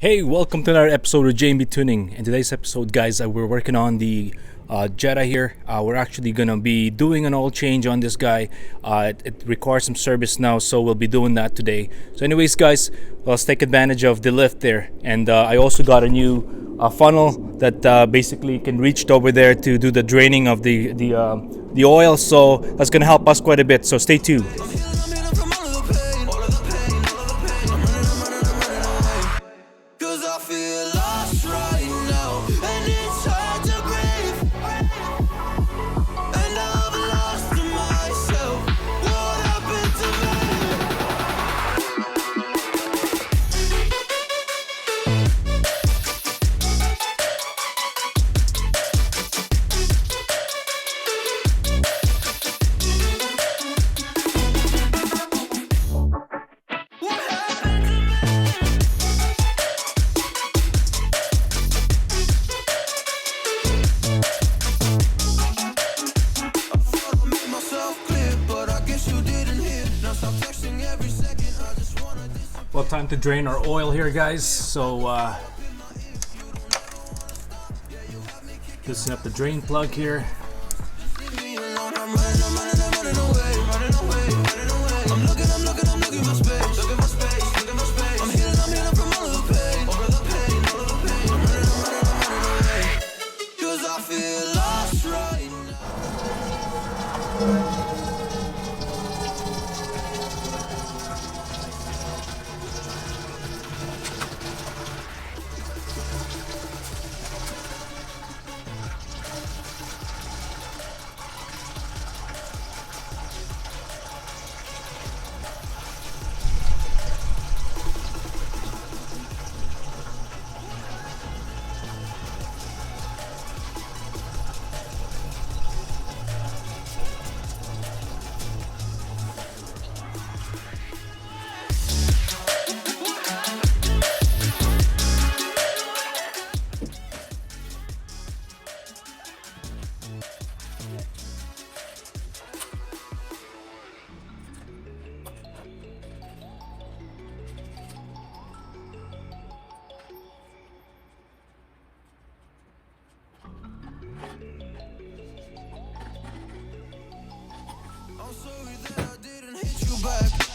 Hey, welcome to another episode of JMB Tuning. In today's episode, guys, we're working on the Jetta here. We're actually gonna be doing an oil change on this guy. It requires some service now, so we'll be doing that today. So, anyways, guys, let's take advantage of the lift there. And I also got a new funnel that basically can reach over there to do the draining of the oil. So that's gonna help us quite a bit. So stay tuned. Well, time to drain our oil here, guys. So, loosen up the drain plug here.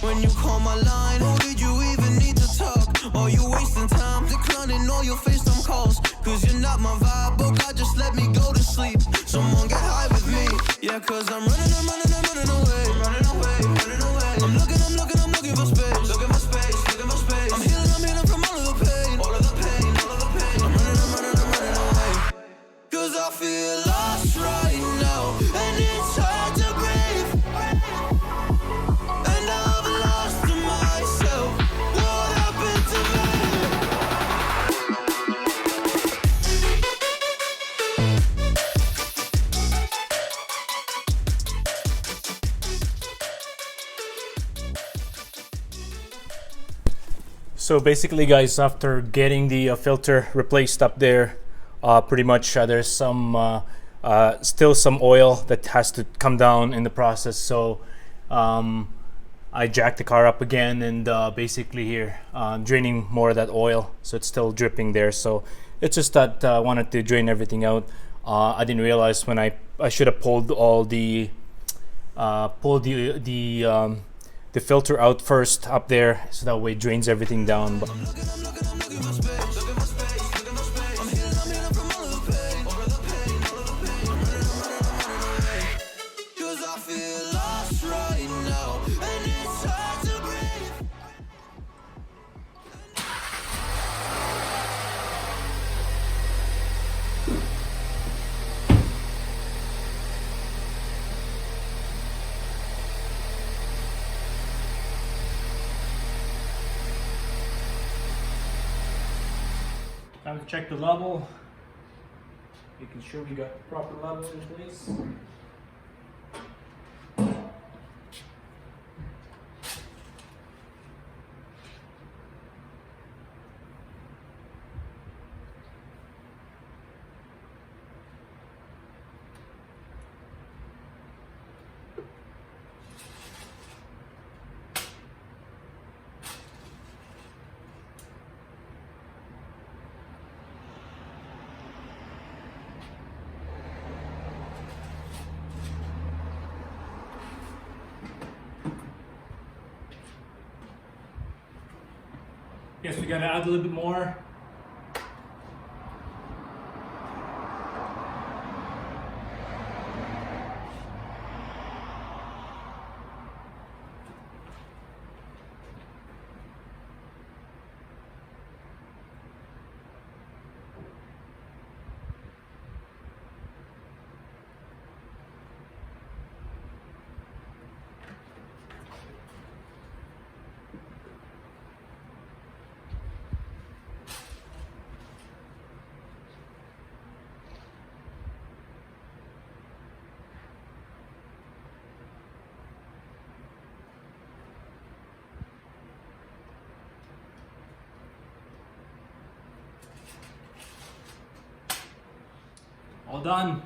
When you call my line, or did you even need to talk? Or you wasting time declining all your FaceTime calls? Cause you're not my vibe, but God just let me go to sleep. Someone get high with me. Yeah, cause I'm running away. I'm looking for space. Looking for space. I'm healing from all of the pain. I'm running away. Cause I feel lost right now. And it's hard to breathe. And I've lost myself. What happened to me? So basically, guys, after getting the filter replaced up there, pretty much there's still some oil that has to come down in the process. So I jacked the car up again, and basically here draining more of that oil, so it's still dripping there. So it's just that I wanted to drain everything out. I didn't realize when I should have pulled all the the filter out first up there, so that way it drains everything down. I'm looking for space. I'm healing from all of the pain. I'm running away. Cause I feel lost right now. And it's hard to breathe. Time to check the level, making sure we got the proper level in place. Guess we gotta add a little bit more. All done.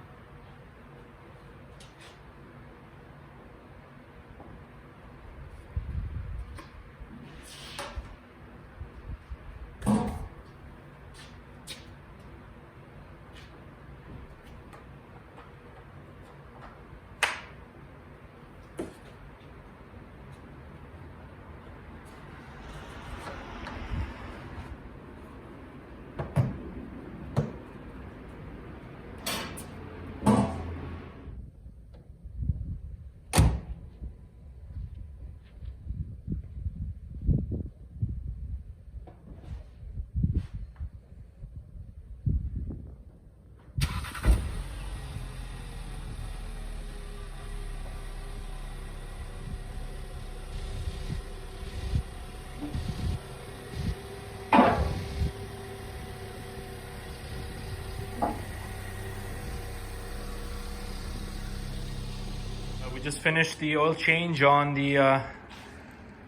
We just finished the oil change on the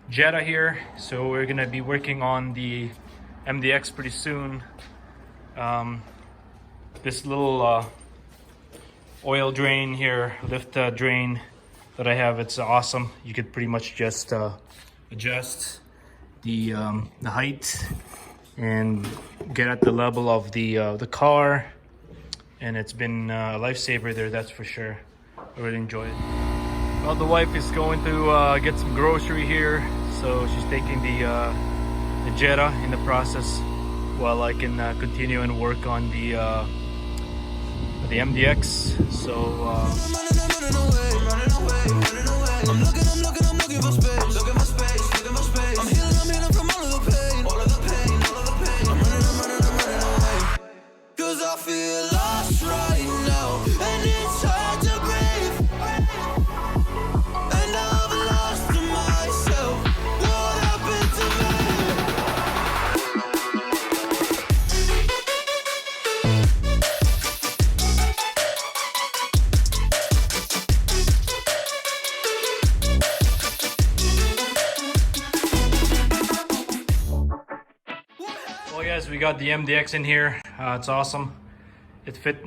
Jetta here, so we're gonna be working on the MDX pretty soon. This little oil drain here, lift drain that I have, it's awesome. You could pretty much just adjust the height and get at the level of the car, and it's been a lifesaver there, that's for sure. I really enjoy it. Well, the wife is going to get some grocery here, so she's taking the Jetta in the process while I can continue and work on the MDX. So I'm looking for space. Look at my space. I'm healing from all of the pain. I'm running away. 'Cause I feel lost right now, and it's hard to breathe. And I've lost myself. What happened to me? well, guys, we got the MDX in here. It's awesome. It fit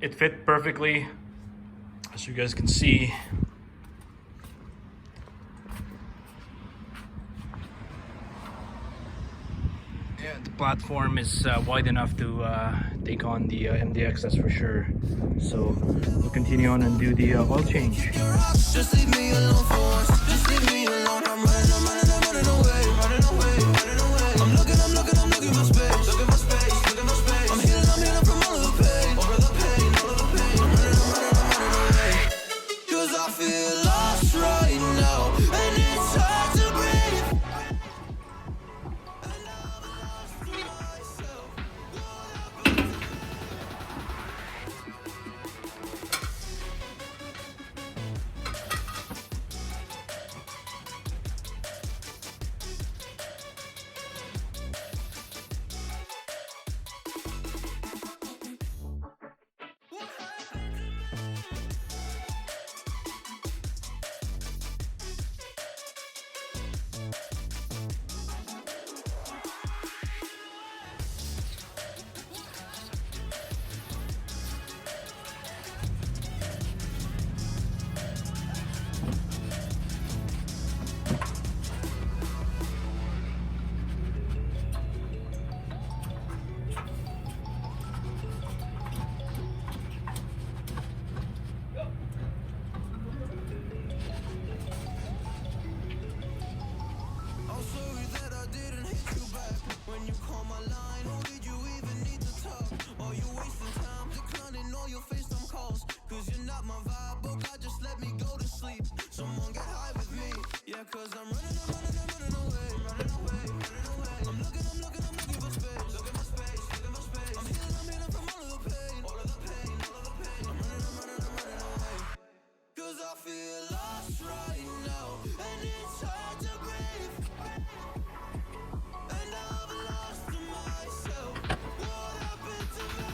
it fit perfectly, as you guys can see. Yeah, the platform is wide enough to take on the MDX, that's for sure. So we'll continue on and do the oil change. Just leave me alone for once. Just leave me alone. I'm running away. I'm looking for space. I'm healing from all of the pain. I'm running away. 'Cause I feel lost right now, and it's hard to breathe. And I've lost myself. cause I'm running away, running away, running away. I'm looking for space. Look at my space, look at my space. I'm healing from all of the pain, all of the pain, all of the pain. I'm running away. Cause I feel lost right now, and it's hard to breathe. And I've lost myself. What happened to me?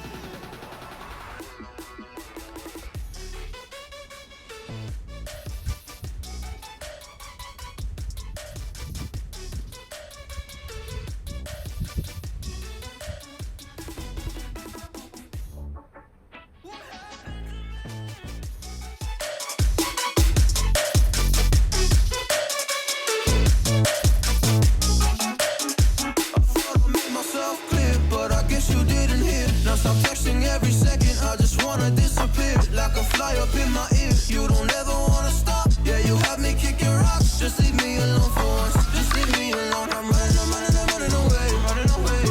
Stop texting every second, I just wanna disappear. Like a fly up in my ear, you don't ever wanna stop. Yeah, you have me kicking rocks, just leave me alone for once. Just leave me alone, I'm running away, running away, running away.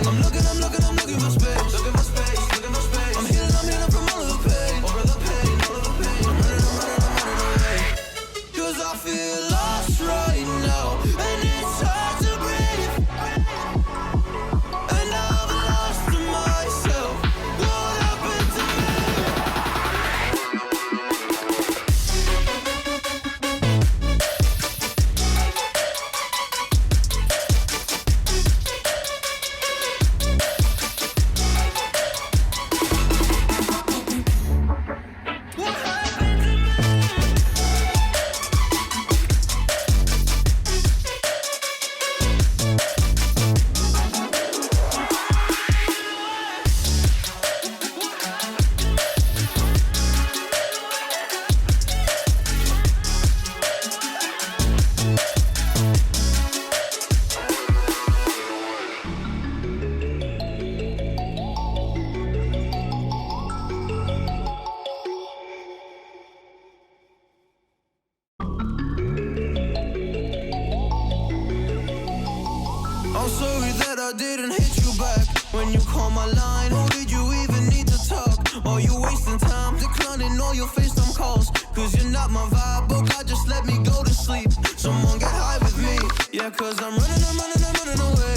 I'm looking for space, looking for space, looking for space. I'm healing from all of the pain, all of the pain, all of the pain. I'm running away. Cause I feel lost right now, and it's hard to breathe. And I've lost myself. What happened to me? What happened to me? I'm sorry that I didn't hit you back when you called my line. Or did you even need to talk? Or you wasting time declining all your FaceTime calls? Cause you're not my vibe, but God just let me go to sleep. Someone get high with me. Yeah, cause I'm running away.